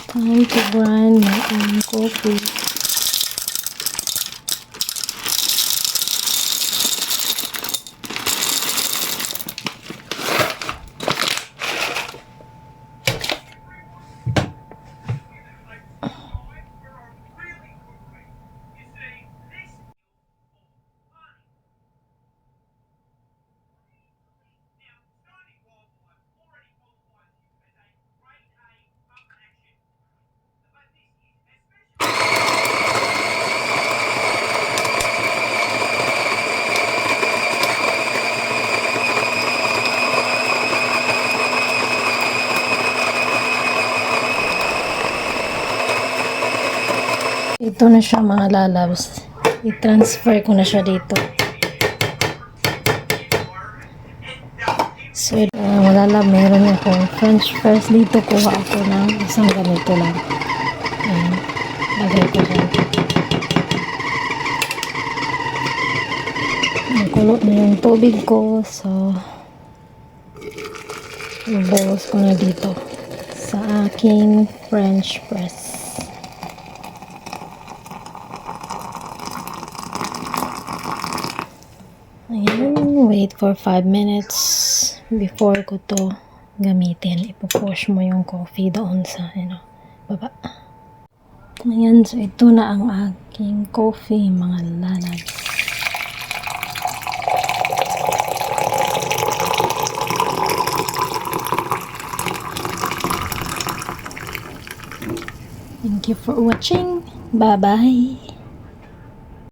Time to grind my own coffee. Ito na siya mga lalabs. I-transfer ko na siya dito. So, mga lalab, meron akong french fries dito. Kuha ako ng isang ganito lang. Ayan. Lagay ko dyan. Nakulo na yung tubig ko. So, ibuhos ko na dito sa aking french fries. Ayan, wait for 5 minutes before ko to gamitin. Ipo-push mo yung coffee doon sa baba. Ayan, so ito na ang aking coffee, mga lalab. Thank you for watching. Bye-bye.